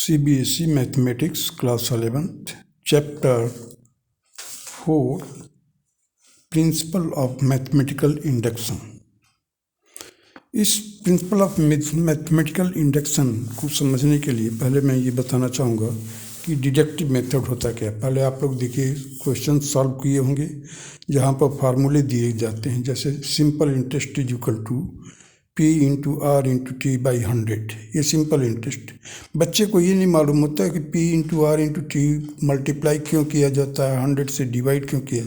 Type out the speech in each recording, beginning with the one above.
CBSE mathematics class 11th chapter 4 principle of mathematical induction. इस principle of mathematical induction को समझने के लिए पहले मैं ये बताना चाहूँगा कि डिडक्टिव मेथड होता क्या है। पहले आप लोग देखिए क्वेश्चन सॉल्व किए होंगे जहाँ पर फार्मूले दिए जाते हैं, जैसे simple interest is equal to P into R into T by 100। ये सिंपल इंटरेस्ट, बच्चे को ये नहीं मालूम होता है कि P into R into T multiply क्यों किया जाता है, 100 से डिवाइड क्यों किया।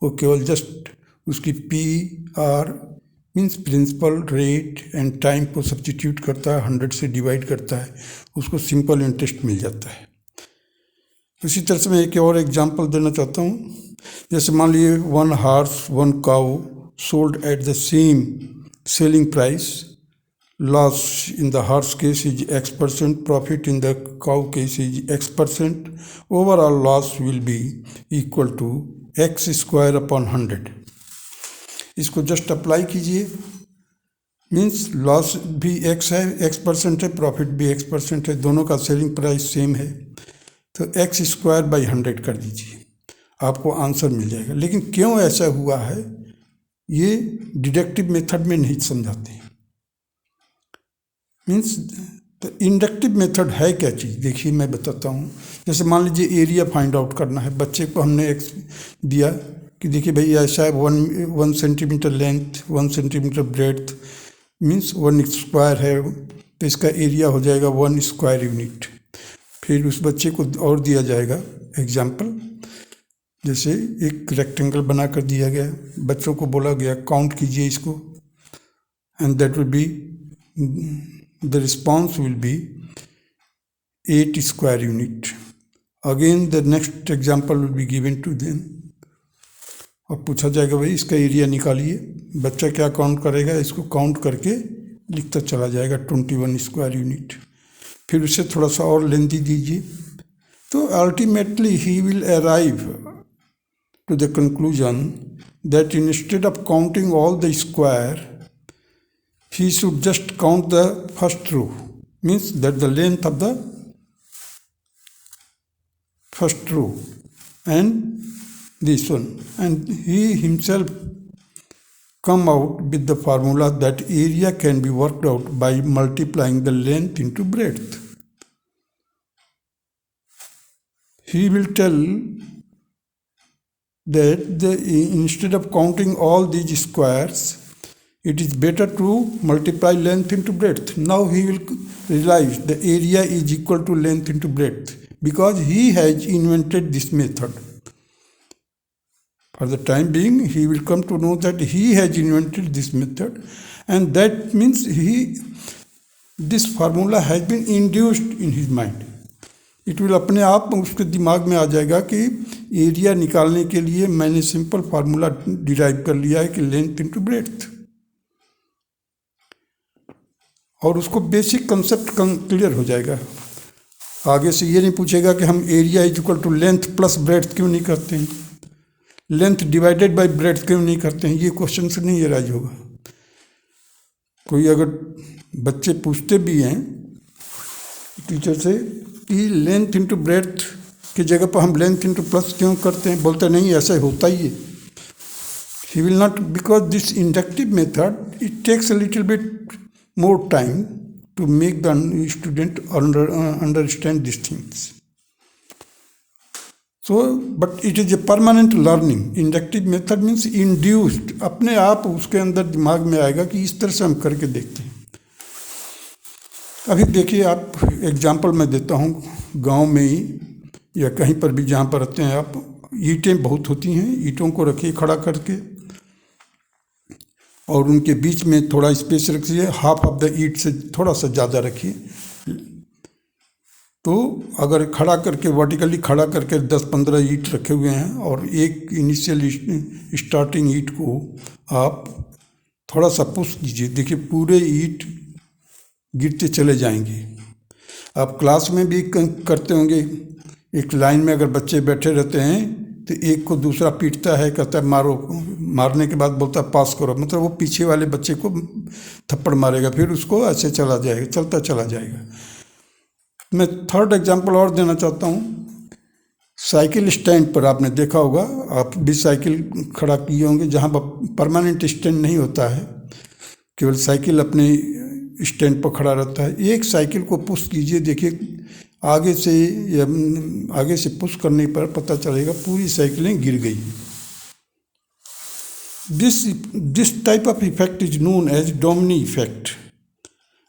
वो केवल जस्ट उसकी P R means principal rate and time को सब्स्टिट्यूट करता है, 100 से डिवाइड करता है, उसको सिंपल इंटरेस्ट मिल जाता है। उसी तरह से मैं एक और एग्जांपल देना चाहता हूँ। जैसे मान लीजिए 1 horse 1 cow sold at the same selling price, loss in the horse case is X%, profit in the cow case is X%, overall loss will be equal to X square upon 100। इसको just apply कीजिए, means loss भी X है, X% है, profit भी X% है, दोनों का selling price same है, तो X स्क्वायर बाई 100 कर दीजिए, आपको आंसर मिल जाएगा। लेकिन क्यों ऐसा हुआ है ये डिडक्टिव मेथड में नहीं समझाते। मीन्स तो इंडक्टिव मेथड है क्या चीज़, देखिए मैं बताता हूँ। जैसे मान लीजिए एरिया फाइंड आउट करना है, बच्चे को हमने एक दिया कि देखिए भाई ऐसा है 1 centimetre length 1 centimetre breadth means 1 square है, तो इसका एरिया हो जाएगा 1 स्क्वायर यूनिट। फिर उस बच्चे को और दिया जाएगा एग्जाम्पल, जैसे एक रेक्टेंगल बना कर दिया गया, बच्चों को बोला गया काउंट कीजिए इसको, and that will be the response will be 8 square unit. Again the next example will be given to them, और पूछा जाएगा भाई इसका एरिया निकालिए। बच्चा क्या काउंट करेगा, इसको काउंट करके लिखता चला जाएगा 21 स्क्वायर यूनिट। फिर उसे थोड़ा सा और लेंथी दीजिए, तो ultimately he will arrive to the conclusion that instead of counting all the square, he should just count the first row, means that the length of the first row and this one, and he himself come out with the formula that area can be worked out by multiplying the length into breadth. He will tell that instead of counting all these squares, it is better to multiply length into breadth. Now he will realize the area is equal to length into breadth because he has invented this method. For the time being, he will come to know that he has invented this method, and that means this formula has been induced in his mind. It will अपने आप उसके दिमाग में आ जाएगा कि area निकालने के लिए मैंने सिंपल फार्मूला डिराइव कर लिया है कि लेंथ इनटू ब्रेड्थ, और उसको बेसिक कंसेप्ट क्लियर हो जाएगा। आगे से ये नहीं पूछेगा कि हम area is equal to length plus breadth क्यों नहीं करते हैं, लेंथ डिवाइडेड बाय ब्रेड्थ क्यों नहीं करते हैं, ये क्वेश्चन से नहीं राइज होगा। कोई अगर बच्चे पूछते भी हैं टीचर से कि लेंथ इंटू ब्रेड्थ की जगह पर हम लेंथ इंटू प्लस क्यों करते हैं, बोलते नहीं ऐसा होता ही है। He will not, because this inductive method it takes a little bit more time to make the student understand this things. So but it is a permanent learning. Inductive method means induced, अपने आप उसके अंदर दिमाग में आएगा कि इस तरह से हम करके देखते हैं। अभी देखिए आप एग्जाम्पल मैं देता हूँ, गांव में ही या कहीं पर भी जहाँ पर रहते हैं आप, ईंटें बहुत होती हैं, ईंटों को रखिए खड़ा करके और उनके बीच में थोड़ा स्पेस रखिए, हाफ ऑफ द ईंट से थोड़ा सा ज़्यादा रखिए। तो अगर खड़ा करके वर्टिकली खड़ा करके 10-15 ईंट रखे हुए हैं और एक इनिशियल स्टार्टिंग ईंट को आप थोड़ा सा पुश कीजिए, देखिए पूरे ईंट गिरते चले जाएंगे। आप क्लास में भी करते होंगे, एक लाइन में अगर बच्चे बैठे रहते हैं तो एक को दूसरा पीटता है, कहता है मारो, मारने के बाद बोलता है पास करो, मतलब वो पीछे वाले बच्चे को थप्पड़ मारेगा, फिर उसको ऐसे चला जाएगा, चलता चला जाएगा। मैं थर्ड एग्जांपल और देना चाहता हूँ। साइकिल स्टैंड पर आपने देखा होगा, आप भी साइकिल खड़ा किए होंगे जहाँ पर परमानेंट स्टैंड नहीं होता है, केवल साइकिल अपने स्टैंड पर खड़ा रहता है। एक साइकिल को पुश कीजिए, देखिए आगे से या आगे से पुश करने पर पता चलेगा पूरी साइकिलें गिर गई। This type of effect is known as domino effect.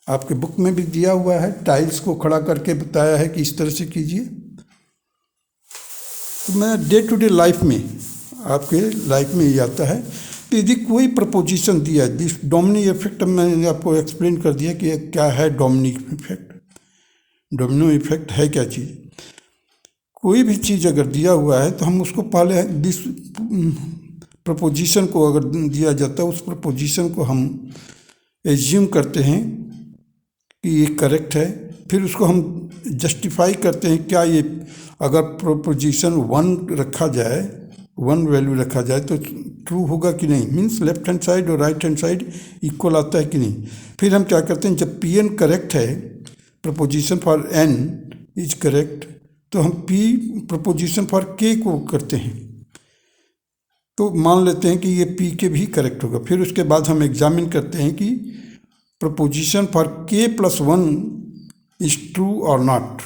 आपके बुक में भी दिया हुआ है, टाइल्स को खड़ा करके बताया है कि इस तरह से कीजिए। तो मैं डे टू डे लाइफ में, आपके लाइफ में ये आता है। तो यदि कोई प्रपोजिशन दिया है, दिस डोमिनी इफेक्ट मैंने आपको एक्सप्लेन कर दिया कि क्या है डोमिनी इफेक्ट। डोमिनो इफेक्ट है क्या चीज़? कोई भी चीज़ अगर दिया हुआ है तो हम उसको पहले दिस प्रपोजिशन को अगर दिया जाता है, उस प्रपोजिशन को हम एज्यूम करते हैं कि ये करेक्ट है, फिर उसको हम जस्टिफाई करते हैं क्या ये अगर प्रपोजिशन 1 रखा जाए, 1 वैल्यू रखा जाए तो ट्रू होगा कि नहीं, मीन्स लेफ्ट हैंड साइड और राइट हैंड साइड इक्वल आता है कि नहीं। फिर हम क्या करते हैं, जब पी एन करेक्ट है, proposition for N is correct, तो हम पी प्रपोजिशन फॉर के को करते हैं, तो मान लेते हैं कि ये पी के भी करेक्ट होगा। फिर उसके बाद हम एग्जामिन करते हैं कि प्रपोजिशन फॉर के प्लस 1 इज ट्रू और नॉट।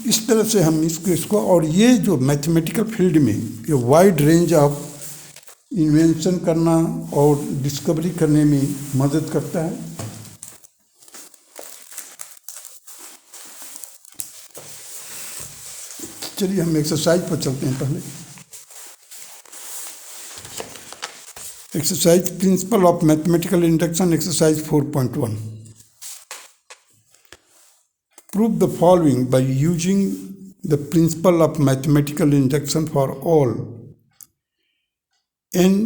इस तरह से हम इसको और ये जो मैथमेटिकल फील्ड में ये वाइड रेंज ऑफ इन्वेंशन करना और डिस्कवरी करने में मदद करता है। चलिए हम एक्सरसाइज पर चलते हैं। पहले exercise principle of mathematical induction, exercise 4.1। Prove the following by using the principle of mathematical induction for all n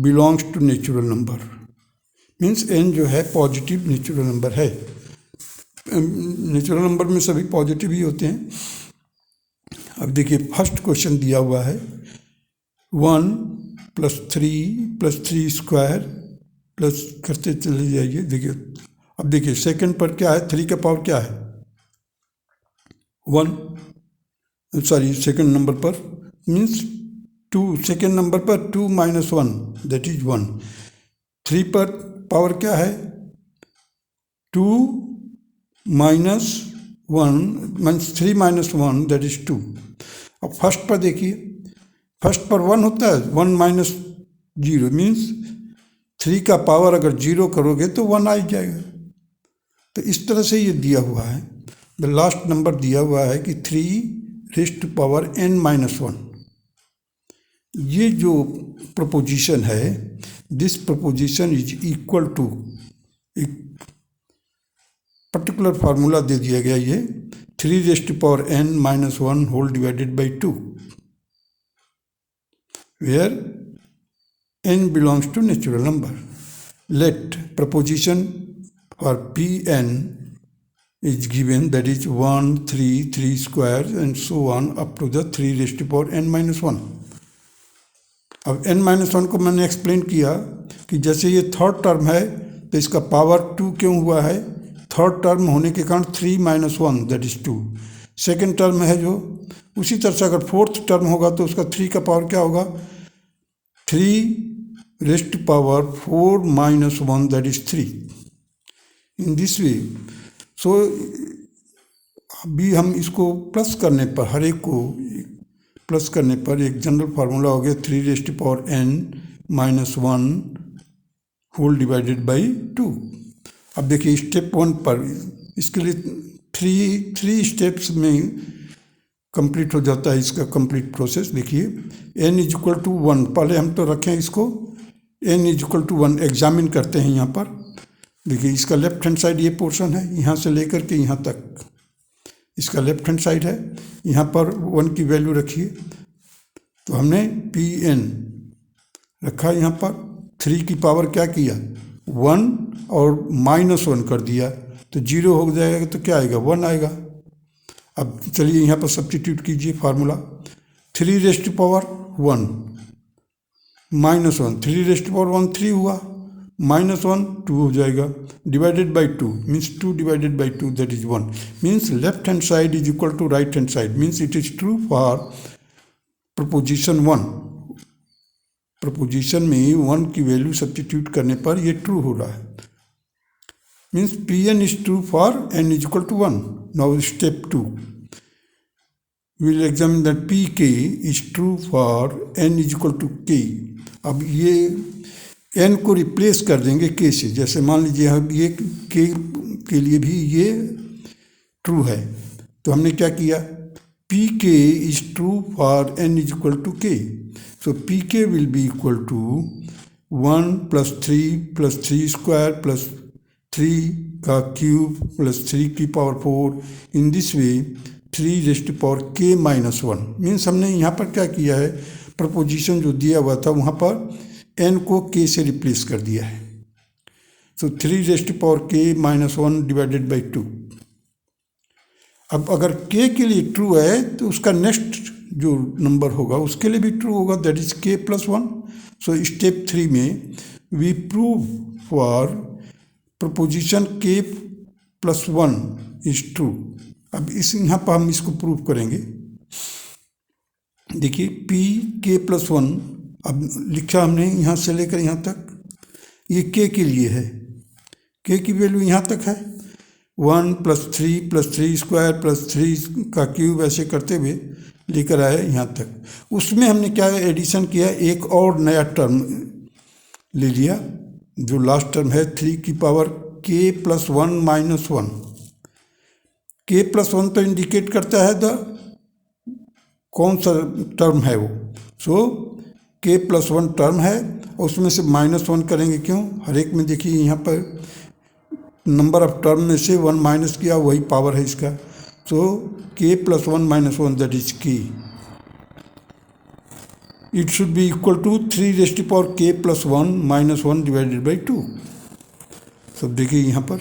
belongs to natural number। Means n जो है पॉजिटिव नेचुरल नंबर है। नेचुरल नंबर में सभी positive ही होते हैं। अब देखिए first question दिया हुआ है 1 + 3 + 3 स्क्वायर प्लस करते चले जाइए। देखिए अब देखिए सेकंड पर क्या है, 3 का पावर क्या है 1, सॉरी सेकंड नंबर पर मीन्स 2, सेकंड नंबर पर 2 - 1 दैट इज 1। 3 पर पावर क्या है 2 - 1 मीन्स 3 - 1 दैट इज 2। अब फर्स्ट पर देखिए, फर्स्ट पर 1 होता है, 1 - 0 मीन्स 3 का पावर अगर 0 करोगे तो 1 आ जाएगा। तो इस तरह से ये दिया हुआ है। द लास्ट नंबर दिया हुआ है कि 3n - 1। ये जो प्रपोजिशन है, this proposition is equal to, एक पर्टिकुलर फार्मूला दे दिया गया ये 3n - 1 whole divided by 2, where n belongs to natural number. Let proposition for Pn is given, that is 1, 3, 3 square and so on up to the 3n - 1। अब n - 1 को मैंने explain किया कि जैसे ये थर्ड टर्म है तो इसका पावर 2 क्यों हुआ है, थर्ड टर्म होने के कारण 3 - 1 दैट इज 2। सेकेंड टर्म है जो, उसी तरह से अगर फोर्थ टर्म होगा तो उसका 3 का पावर क्या होगा 3 4 - 1 that is 3। In this way so अभी हम इसको प्लस करने पर, हर एक को प्लस करने पर एक जनरल फार्मूला हो गया 3n - 1 होल डिवाइडेड बाई 2। अब देखिए स्टेप 1 पर, इसके लिए थ्री स्टेप्स में कंप्लीट हो जाता है इसका कंप्लीट प्रोसेस। देखिए n = 1, पहले हम तो रखें इसको n = 1, एग्जामिन करते हैं यहाँ पर। देखिए इसका लेफ्ट हैंड साइड ये पोर्शन है, यहाँ से लेकर के यहाँ तक इसका लेफ्ट हैंड साइड है। यहाँ पर 1 की वैल्यू रखिए, तो हमने Pn रखा यहाँ पर। 3 की पावर क्या किया 1 और -1 कर दिया तो 0 हो जाएगा, तो क्या आएगा 1 आएगा। अब चलिए यहाँ पर सब्स्टिट्यूट कीजिए फार्मूला 3n - 1 -1, 3n - 1 3 हुआ, -1 2 हो जाएगा, divided by 2 means 2 divided by 2 that is 1, means left hand side is equal to right hand side, means it is true for proposition 1। Proposition में 1 की वैल्यू सब्स्टिट्यूट करने पर ये ट्रू हो रहा है, means Pn is true for n is equal to 1. Now step 2. We will examine that Pk is true for n is equal to k. अब ये n को रिप्लेस कर देंगे k से, जैसे मान लीजिए अब ये k के लिए भी ये ट्रू है, तो हमने क्या किया, Pk is true for n is equal to k. So Pk will be equal to 1 plus 3 plus 3 square plus 3 का क्यूब प्लस 3 की power 4, in this way 3 raised to power k minus 1। Means हमने यहाँ पर क्या किया है, preposition जो दिया हुआ था वहाँ पर n को k से रिप्लेस कर दिया है। So 3 raised to power k minus 1 divided by 2। अब अगर k के लिए ट्रू है तो उसका नेक्स्ट जो नंबर होगा उसके लिए भी ट्रू होगा, that is k plus 1। So step 3 में we prove for proposition k plus 1 is true. अब इस यहाँ पर हम इसको प्रूव करेंगे। देखिए p k प्लस 1 अब लिखा हमने यहाँ से लेकर यहाँ तक, ये k के लिए है, k की वैल्यू यहाँ तक है 1 प्लस 3 स्क्वायर प्लस 3 का क्यूब, ऐसे करते हुए लेकर आए यहाँ तक। उसमें हमने क्या एडिशन किया, एक और नया टर्म ले लिया, जो लास्ट टर्म है 3 की power k plus 1 minus 1। k plus 1 तो इंडिकेट करता है द कौन सा टर्म है वो, सो k प्लस 1 टर्म है, उसमें से माइनस 1 करेंगे, क्यों, हर एक में देखिए यहाँ पर नंबर ऑफ टर्म में से 1 माइनस किया, वही पावर है इसका। So k plus 1 minus 1 that is k, it should be equal to 3 raised to power k plus 1 minus 1 divided by 2। सब देखिए यहाँ पर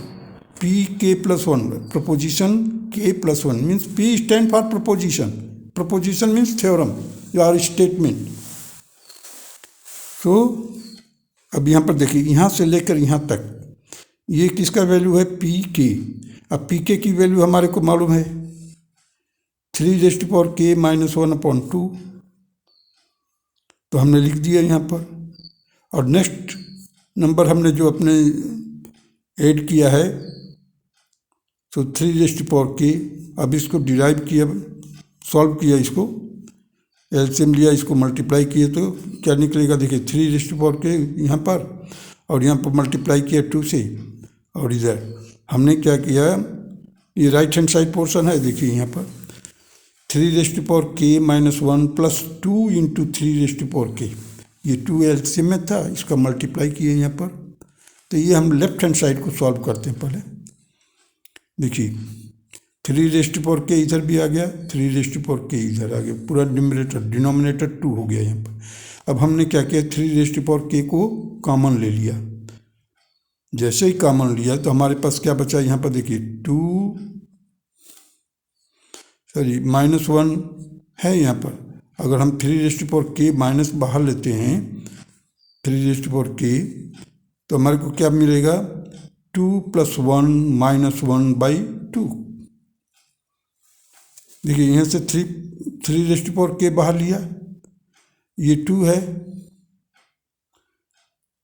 p k plus 1, proposition k plus 1 means p stand for proposition, proposition means theorem और statement. So अब यहाँ पर देखिए यहाँ से लेकर यहाँ तक ये किसका वैल्यू है, p k। अब p k की वैल्यू हमारे को मालूम है 3 raised to power k minus 1 upon 2, तो हमने लिख दिया यहाँ पर। और नेक्स्ट नंबर हमने जो अपने ऐड किया है, तो 3 रेज़्ड टू पावर k। अब इसको डिराइव किया, सॉल्व किया, इसको एलसीएम लिया, इसको मल्टीप्लाई किए तो क्या निकलेगा, देखिए 3 रेज़्ड टू पावर k यहाँ पर, और यहाँ पर मल्टीप्लाई किया 2 से, और इधर हमने क्या किया, ये राइट हैंड साइड पोर्शन है, देखिए यहाँ पर 3 raised to power k minus 1 plus 2 into 3 raised to power k, ये 2 एलसीएम में था, इसका मल्टीप्लाई किए यहाँ पर। तो ये हम लेफ्ट हैंड साइड को सॉल्व करते हैं पहले। देखिए 3 रेज़्ड टू पावर k इधर भी आ गया, 3 रेज़्ड टू पावर k इधर आ गया, पूरा डिनोमिनेटर 2 हो गया यहाँ पर। अब हमने क्या किया, 3 रेज़्ड टू पावर k को कॉमन ले लिया। जैसे ही कॉमन लिया तो हमारे पास क्या बचा, यहाँ पर देखिए माइनस 1 है यहाँ पर। अगर हम 3 raised to power k minus बाहर लेते हैं 3 रेज़्ड टू पावर k, तो हमारे को क्या मिलेगा, 2 प्लस 1 माइनस 1 बाई 2। देखिए यहाँ से 3 रेज़्ड टू पावर k बाहर लिया, ये 2 है,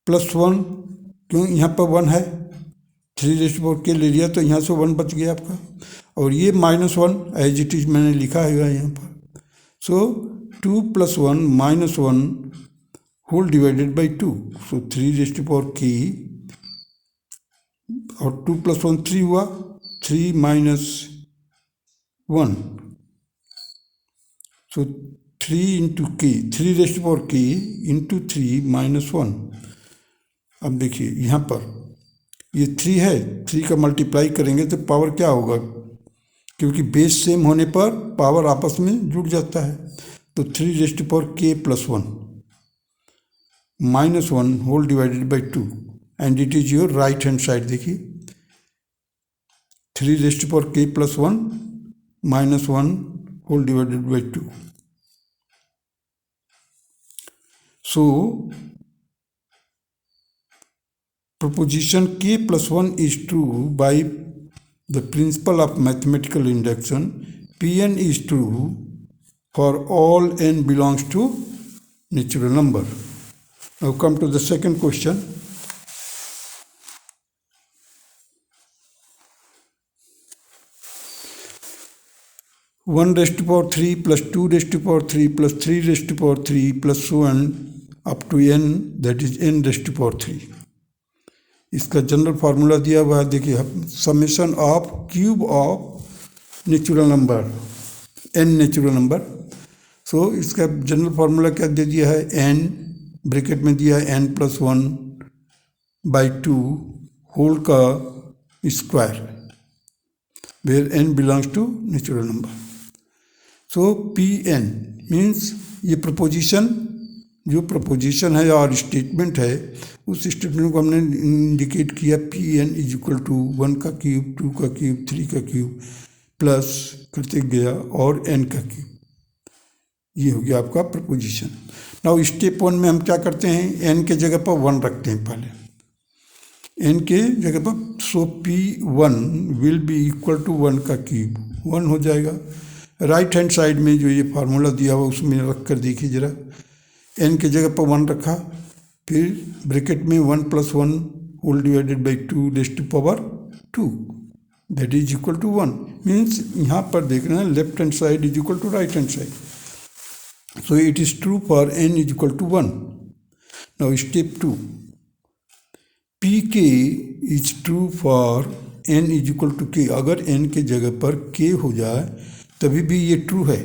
प्लस 1, क्यों यहाँ पर 1 है, 3 रेज़्ड टू पावर k ले लिया तो यहाँ से 1 बच गया आपका, और ये माइनस 1 एज इट इज मैंने लिखा है यहाँ पर। So 2 plus 1 minus 1 whole divided by 2, so 3 raised to power k, और 2 प्लस 1 3 हुआ, 3 minus 1, so 3 into k, 3 raised to power k into 3 minus 1। अब देखिए यहाँ पर ये 3 है, 3 का मल्टीप्लाई करेंगे तो पावर क्या होगा, क्योंकि बेस सेम होने पर पावर आपस में जुड़ जाता है। तो 3 raised to power k plus 1 minus 1 whole divided by 2, and it is your right hand side. देखिए 3 raised to power k plus 1 minus 1 whole divided by 2। So proposition k plus 1 is true by the principle of mathematical induction. Pn is true for all n belongs to natural number. Now come to the second question. One raised to power 3 plus 2 raised to power 3 plus 3 raised to power 3 plus so on up to n, that is n raised to power 3. इसका general formula दिया हुआ है, देखिए summation of cube of natural number, n natural number. So इसका general formula क्या दे दिया है, n bracket में दिया है n प्लस 1 बाई 2 होल का square, where n belongs to natural number. So Pn means ये प्रपोजिशन, जो प्रपोजिशन है और स्टेटमेंट है, उस स्टेटमेंट को हमने इंडिकेट किया Pn इज इक्वल टू 1 का क्यूब, 2 का क्यूब, 3 का क्यूब प्लस करते गया और n का क्यूब. ये हो गया आपका प्रपोजिशन. नाउ स्टेप 1 में हम क्या करते हैं, n के जगह पर 1 रखते हैं पहले, n के जगह पर. So P1 will be equal to 1 का क्यूब, 1 हो जाएगा. राइट हैंड साइड में जो ये फार्मूला दिया हुआ उसमें रख कर देखिए जरा, n के जगह पर 1 रखा, फिर ब्रैकेट में 1 plus 1 whole divided by 2 raised to power 2, that is equal to 1. Means यहाँ पर देख रहे हैं left hand side is equal to right hand side. So it is true for n is equal to 1. Now step 2, Pk is true for n is equal to k. अगर n के जगह पर k हो जाए तभी भी ये true है.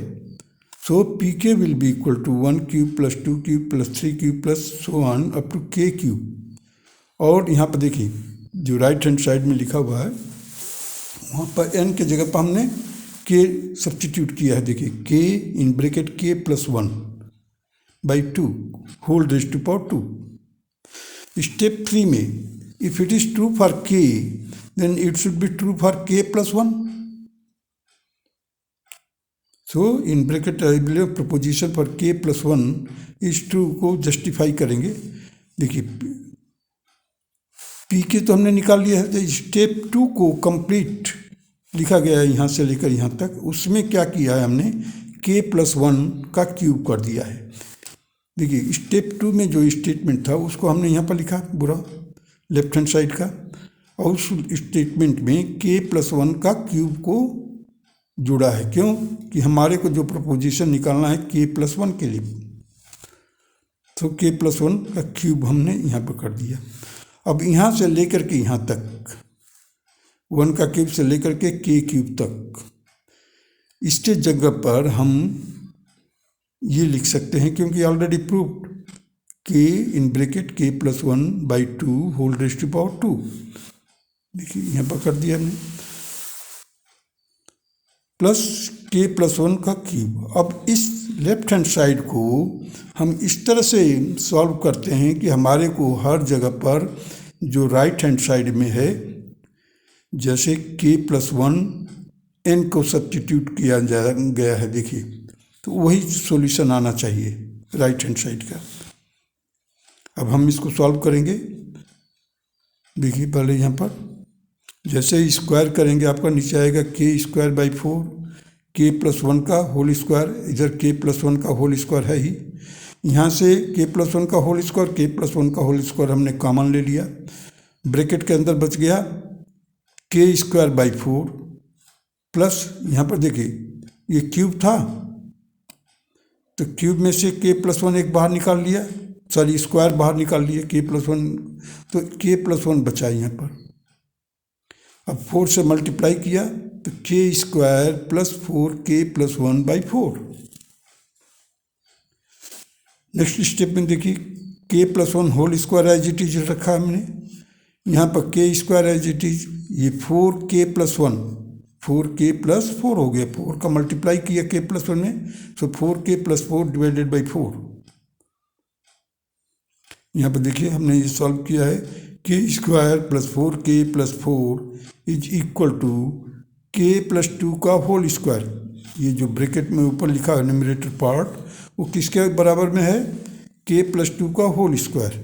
So Pk will be equal to 1 cube plus 2 cube plus 3 cube plus so on up to k cube. और यहाँ पर देखिए जो राइट हैंड साइड में लिखा हुआ है वहाँ पर n के जगह पर हमने k सब्स्टिट्यूट किया है. देखिए k in bracket k plus 1 by 2 whole raised to power 2. Step 3 में if it is true for k then it should be true for k plus 1. So in bracket I believe proposition for k plus 1 is true को justify करेंगे. देखिए Pk तो हमने निकाल लिया है. Step 2 को कंप्लीट लिखा गया है यहाँ से लेकर यहाँ तक. उसमें क्या किया है हमने, k प्लस 1 का क्यूब कर दिया है. देखिए स्टेप 2 में जो स्टेटमेंट था उसको हमने यहाँ पर लिखा पूरा लेफ्ट हैंड साइड का, और उस स्टेटमेंट में k प्लस 1 का क्यूब को जुड़ा है. क्यों कि हमारे को जो प्रपोजिशन निकालना है k प्लस 1 के लिए, तो k प्लस 1 का क्यूब हमने यहाँ पर कर दिया. अब यहाँ से लेकर के यहाँ तक 1 का क्यूब से लेकर के k क्यूब तक, इसके जगह पर हम ये लिख सकते हैं क्योंकि already proved k in bracket k plus 1 by 2 whole raised to power 2. देखिए यहाँ पर कर दिया हमने प्लस k प्लस 1 का क्यूब. अब इस लेफ्ट हैंड साइड को हम इस तरह से सॉल्व करते हैं कि हमारे को हर जगह पर जो राइट हैंड साइड में है, जैसे k प्लस 1 n को सब्स्टिट्यूट किया गया है, देखिए तो वही सॉल्यूशन आना चाहिए राइट हैंड साइड का. अब हम इसको सॉल्व करेंगे. देखिए पहले यहाँ पर जैसे ही स्क्वायर करेंगे आपका नीचे आएगा k square by 4, k plus 1 का होल स्क्वायर, इधर k प्लस 1 का होल स्क्वायर है ही. यहाँ से k प्लस 1 का होल स्क्वायर, k प्लस 1 का होल स्क्वायर हमने कॉमन ले लिया. ब्रैकेट के अंदर बच गया k स्क्वायर बाई 4 प्लस यहाँ पर देखिए ये क्यूब था, तो क्यूब में से k प्लस 1 एक बाहर निकाल लिया, सॉरी स्क्वायर बाहर निकाल लिए, k प्लस 1, तो k प्लस 1 बचा यहाँ पर. अब 4 से मल्टीप्लाई किया तो k square plus 4k plus 1 by 4. Next step में देखिए k plus 1 whole square as it is रखा हमने, यहाँ पर k square as it is, ये 4k प्लस 1, 4k प्लस 4 हो गया, 4 का मल्टीप्लाई किया k प्लस 1 में, सो 4k प्लस 4 डिवाइडेड बाई 4. यहाँ पर देखिए हमने ये सॉल्व किया है, k square plus 4k plus 4 is equal to k plus 2 का होल स्क्वायर. ये जो ब्रैकेट में ऊपर लिखा है न्यूमरेटर पार्ट, वो किसके बराबर में है, k प्लस 2 का होल स्क्वायर.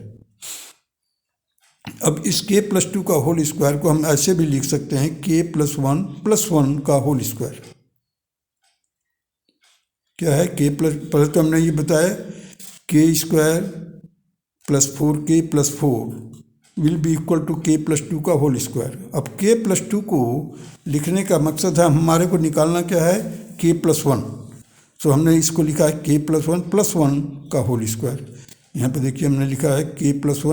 अब इस k प्लस 2 का होल स्क्वायर को हम ऐसे भी लिख सकते हैं k प्लस 1 का होल स्क्वायर। क्या है k प्लस, पहले तो हमने ये बताया k square plus 4k plus 4 will be equal to k plus 2 का होल स्क्वायर। अब k प्लस 2 को लिखने का मकसद है हमारे को निकालना क्या है, k प्लस 1। सो हमने इसको लिखा है k प्लस 1 का होल स्क्वायर। यहाँ पे देखिए हमने लिखा है k प्लस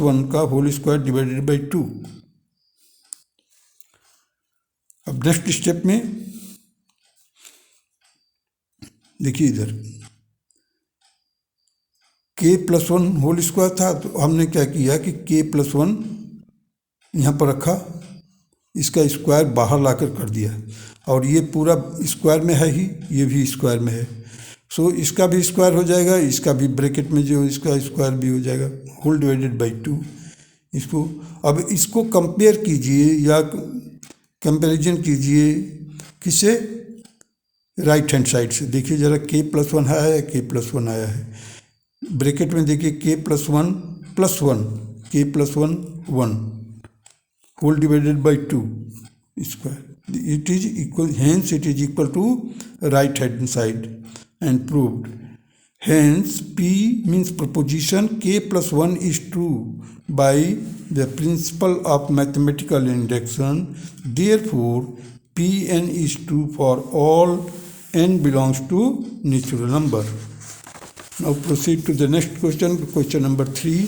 1 का होल स्क्वायर डिवाइडेड बाई 2। अब नेक्स्ट स्टेप में देखिए इधर k प्लस 1 होल स्क्वायर था, तो हमने क्या किया कि k प्लस 1 यहाँ पर रखा, इसका स्क्वायर बाहर लाकर कर दिया, और ये पूरा स्क्वायर में है ही, ये भी स्क्वायर में है। सो इसका भी स्क्वायर हो जाएगा, इसका भी ब्रैकेट में जो इसका स्क्वायर भी हो जाएगा, होल डिवाइडेड बाई 2। इसको अब इसको कंपेयर कीजिए या कंपैरिजन कीजिए किससे, राइट हैंड साइड से। देखिए ज़रा k प्लस 1 आया है, k प्लस 1 आया है, ब्रैकेट में देखिए k plus 1 k plus 1 whole divided by 2 square, it is equal, hence it is equal to right hand side and proved. Hence P means proposition k plus 1 is true by the principle of mathematical induction. Therefore Pn is true for all n belongs to natural number. Now proceed to the next question, question number 3.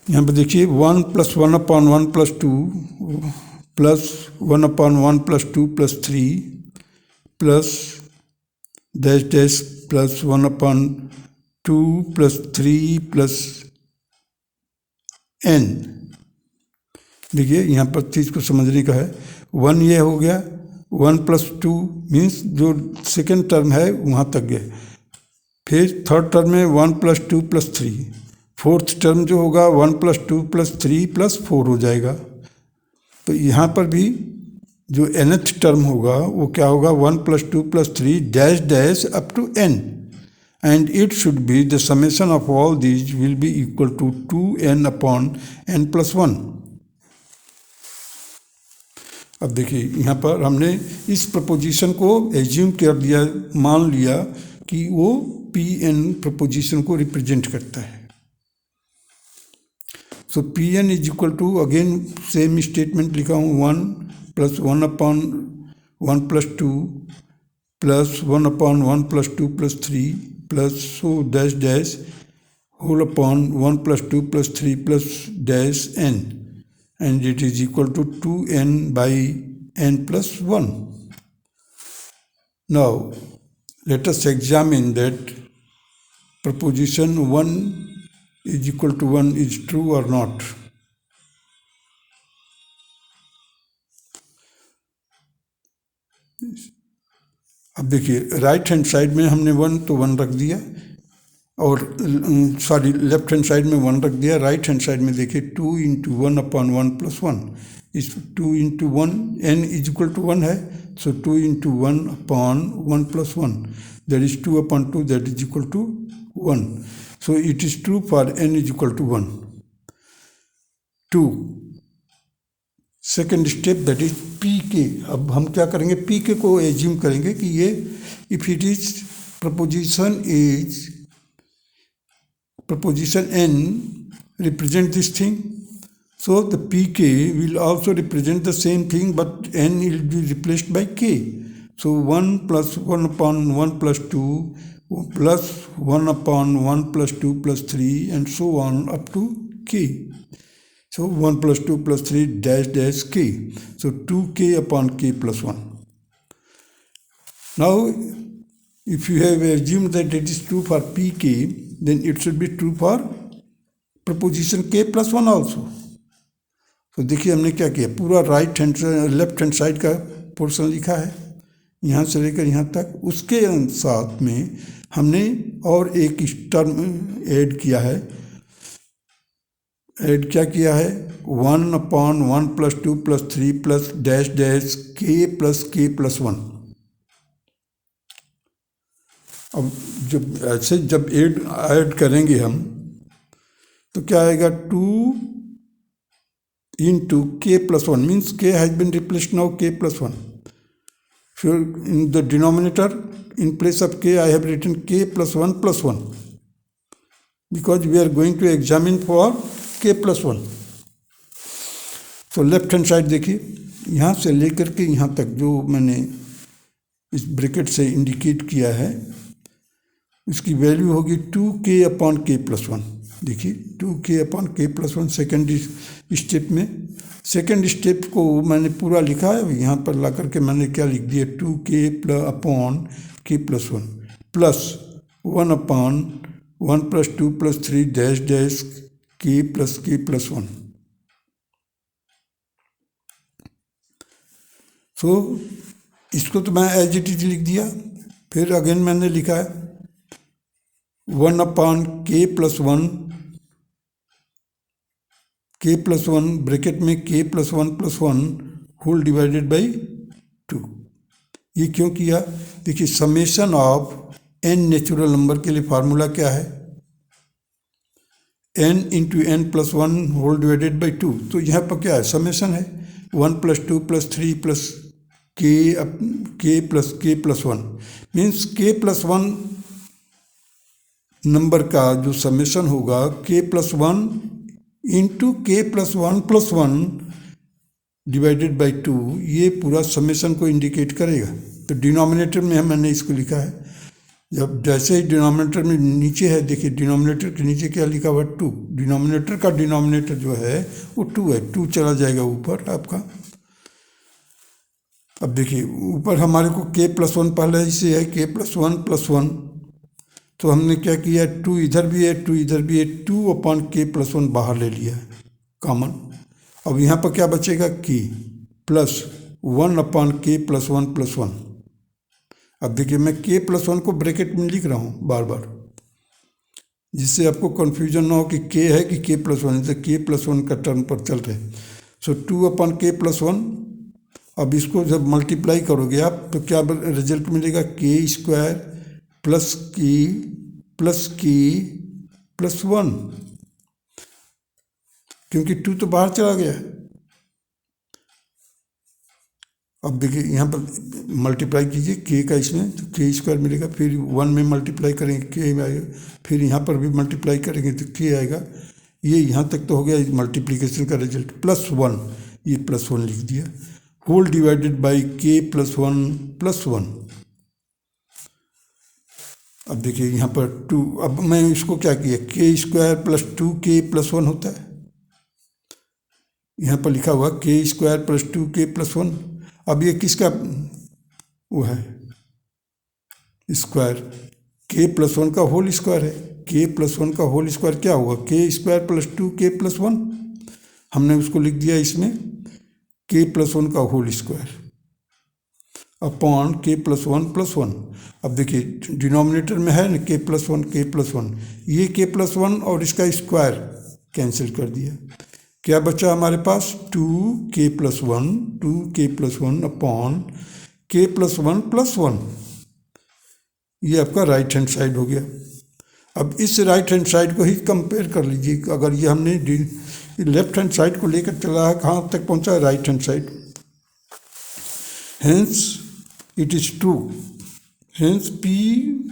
यहाँ पर देखिए 1 plus 1 upon 1 plus 2 plus 1 upon 1 plus 2 plus 3 plus dash dash plus 1 upon 2 plus 3 plus n। देखिए यहाँ पर चीज़ को समझने का है, 1 ये हो गया, 1 प्लस 2 मीन्स जो सेकेंड टर्म है वहाँ तक गए, फिर थर्ड टर्म में 1 प्लस 2 प्लस 3, फोर्थ टर्म जो होगा 1 प्लस 2 प्लस 3 प्लस 4 हो जाएगा। तो यहाँ पर भी जो nth टर्म होगा वो क्या होगा, 1 plus 2 plus 3 dash dash up to n, and it should be the summation of all these will be equal to 2n upon n plus 1। अब देखिए यहाँ पर हमने इस प्रपोजिशन को एज्यूम कर दिया, मान लिया कि वो Pn प्रपोजिशन को रिप्रेजेंट करता है। So Pn is equal to, again same statement लिखा हूँ, 1 plus 1 upon 1 plus 2 plus 1 upon 1 plus 2 plus 3 plus so dash dash whole upon 1 plus 2 plus 3 plus dash n, and it is equal to 2n by n plus 1. Now let us examine that proposition 1 is equal to 1 is true or not. अब देखिए right hand side में हमने 1 तो 1 रख दिया, और sorry left hand side में 1 रख दिया, राइट हैंड साइड में देखिए 2 इंटू 1 अपॉन 1 प्लस 1, इस 2 into 1 n is equal to 1 है, so 2 into 1 upon 1 plus 1 that is 2 upon 2 that is equal to 1। So it is true for n is equal to 1। 2 second step that is pk। अब हम क्या करेंगे, pk को assume करेंगे कि ये if it is preposition is proposition n represent this thing, so the pk will also represent the same thing, but n will be replaced by k. So 1 plus 1 upon 1 plus 2 plus 1 upon 1 plus 2 plus 3 and so on up to k. So 1 plus 2 plus 3 dash dash k. So 2k upon k plus 1. Now if you have assumed that it is true for pk, then it should be true for proposition k plus 1 also. तो देखिए हमने क्या किया, पूरा right hand left hand side का portion लिखा है यहाँ से लेकर यहाँ तक, उसके साथ में हमने और एक टर्म ऐड किया है। ऐड क्या किया है, 1 upon 1 plus 2 plus 3 plus dash dash k plus 1। अब जब ऐसे जब ऐड करेंगे हम तो क्या आएगा, 2 into k plus 1 means k has been replaced now k plus 1. So in the denominator, in place of k, I have written k plus 1 because we are going to examine for k plus 1. तो left hand side देखिए, यहाँ से लेकर के यहाँ तक जो मैंने इस ब्रैकेट से इंडिकेट किया है उसकी वैल्यू होगी 2k अपॉन k प्लस 1. देखिए 2k upon k plus 1 second step में. सेकेंड स्टेप को मैंने पूरा लिखा है, यहाँ पर ला करके मैंने क्या लिख दिया, 2k upon k plus 1 plus 1 upon 1 plus 2 plus 3 dash dash k plus 1. तो इसको तो मैं एज इट इज लिख दिया. फिर अगेन मैंने लिखा है 1 अपॉन k प्लस 1 ब्रैकेट में k plus 1 whole divided by 2. ये क्यों किया, देखिए summation of n natural number के लिए फार्मूला क्या है, n into n plus 1 whole divided by 2. तो यहाँ पर क्या है, समेशन है 1 plus 2 plus 3 plus k plus 1 means k plus 1 number का जो समेशन होगा k plus 1 into k plus 1 divided by 2, ये पूरा समेशन को इंडिकेट करेगा. तो डिनोमिनेटर में मैंने इसको लिखा है. जब जैसे ही डिनोमिनेटर में नीचे है, देखिए डिनोमिनेटर के नीचे क्या लिखा हुआ, 2. डिनोमिनेटर का डिनोमिनेटर जो है वो 2 है, 2 चला जाएगा ऊपर आपका. अब देखिए ऊपर हमारे को k प्लस 1 पहले से है, k प्लस 1 तो हमने क्या किया, 2 इधर भी है 2 इधर भी है, 2 अपॉन k प्लस 1 बाहर ले लिया है कॉमन. अब यहाँ पर क्या बचेगा, k plus 1 upon k plus 1. अब देखिए मैं k प्लस 1 को ब्रैकेट में लिख रहा हूँ बार बार, जिससे आपको कन्फ्यूजन ना हो कि k है कि k प्लस 1. जैसे k प्लस 1 का टर्म पर चल रहे. सो 2 अपॉन k प्लस 1. अब इसको जब मल्टीप्लाई करोगे आप तो क्या रिजल्ट मिलेगा, k स्क्वायर प्लस की प्लस 1, क्योंकि 2 तो बाहर चला गया. अब देखिए यहाँ पर मल्टीप्लाई कीजिए k का इसमें, तो k स्क्वायर मिलेगा. फिर 1 में मल्टीप्लाई करेंगे k आएगा, फिर यहाँ पर भी मल्टीप्लाई करेंगे तो k आएगा. ये यहाँ तक तो हो गया मल्टीप्लिकेशन का रिजल्ट. प्लस 1, ये प्लस 1 लिख दिया, whole divided by k plus 1. अब देखिए यहाँ पर 2, अब मैं इसको क्या किया, k square plus 2k plus 1 होता है. यहाँ पर लिखा हुआ k square plus 2k plus 1. अब ये किसका वो है स्क्वायर, k प्लस 1 का होल स्क्वायर है. k प्लस 1 का होल स्क्वायर क्या होगा, k square plus 2k plus 1. हमने उसको लिख दिया इसमें k प्लस 1 का whole square upon k plus 1. अब देखिए डिनोमिनेटर में है ना k प्लस 1, ये k प्लस 1 और इसका स्क्वायर कैंसिल कर दिया. क्या बचा हमारे पास, 2k plus 1 upon k plus 1. ये आपका राइट हैंड साइड हो गया. अब इस राइट हैंड साइड को ही कंपेयर कर लीजिए. अगर ये हमने लेफ्ट हैंड साइड को लेकर चला है, कहाँ तक पहुँचा है, right hand side. Hence it is true. Hence P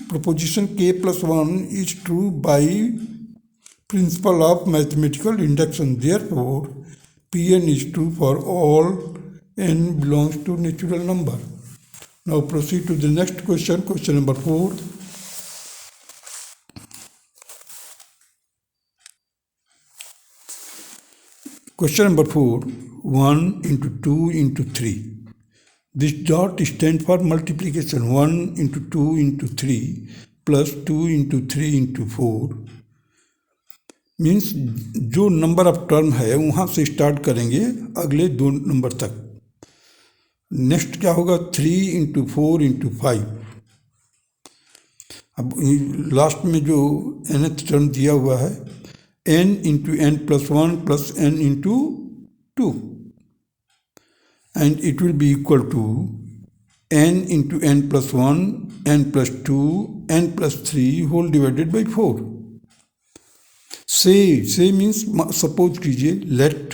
proposition k plus 1 is true by principle of mathematical induction. Therefore, Pn is true for all n belongs to natural number. Now proceed to the next question, question number 4. Question number 4, 1 into 2 into 3. This dot stands for multiplication. 1 into 2 into 3 plus 2 into 3 into 4 means जो number of term है वहाँ से start करेंगे अगले 2 number तक. Next क्या होगा, 3 into 4 into 5. अब लास्ट में जो nth टर्म दिया हुआ है n into n plus 1 plus n into 2. And it will be equal to n into n plus 1, n plus 2, n plus 3 whole divided by 4. Say means suppose कीजिए, let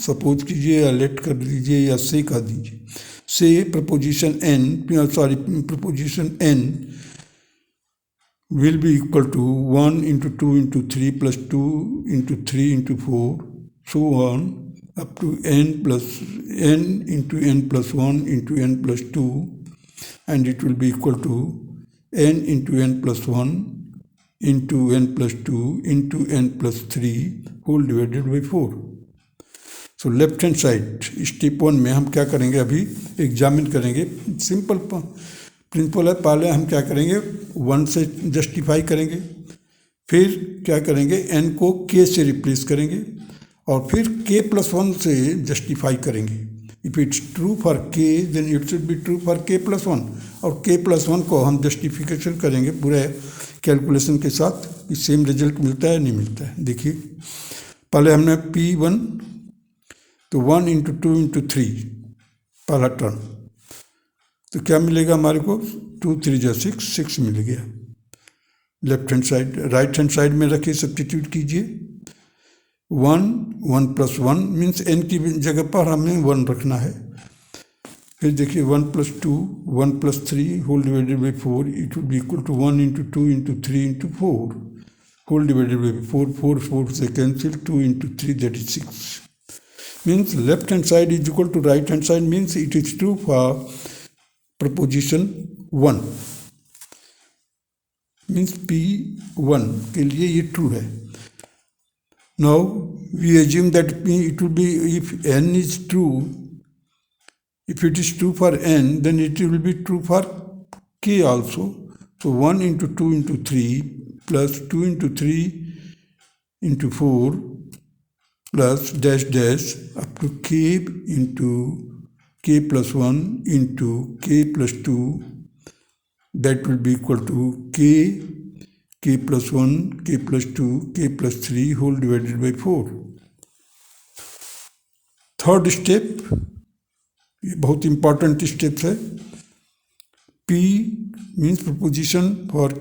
suppose कीजिए या late कर दीजिए या से कर दीजिए. से preposition n will be equal to 1 into 2 into 3 plus 2 into 3 into 4 so on up to n into n plus 1 into n plus 2, and it will be equal to n into n plus 1 into n plus 2 into n plus 3 whole divided by 4. So left hand side step 1 में हम क्या करेंगे, अभी examine करेंगे. Simple principal है. पहले हम क्या करेंगे, 1 से जस्टिफाई करेंगे, फिर क्या करेंगे, n को k से रिप्लेस करेंगे, और फिर k plus 1 से जस्टिफाई करेंगे. If it's true for k then it should be true for k plus 1, और k plus 1 को हम जस्टिफिकेशन करेंगे पूरे कैलकुलेशन के साथ कि सेम रिजल्ट मिलता है नहीं मिलता है. देखिए पहले हमने P1 तो 1 into 2 into 3 पहला टर्म, तो क्या मिलेगा हमारे को, 2 3 जा 6 मिल गया. Left hand side, right hand side में रखिए, सब्स्टिट्यूट कीजिए. 1 plus 1 मीन्स n की जगह पर हमें 1 रखना है. फिर देखिए 1 plus 2 1 plus 3 whole divided by 4, it will be equal to 1 into 2 into 3 into 4 whole divided by 4 से cancel, 2 into 3 that is 6. Means left hand side is equal to right hand side, means it is true for proposition 1, means P1 के लिए ये true है. Now we assume that it will be, if n is true, if it is true for n, then it will be true for k also. So 1 into 2 into 3 plus 2 into 3 into 4 plus dash dash up to k into k plus 1 into k plus 2, that will be equal to k plus 1, k plus 2, k plus 3 whole divided by 4. Third step, ये बहुत important step है. P means preposition for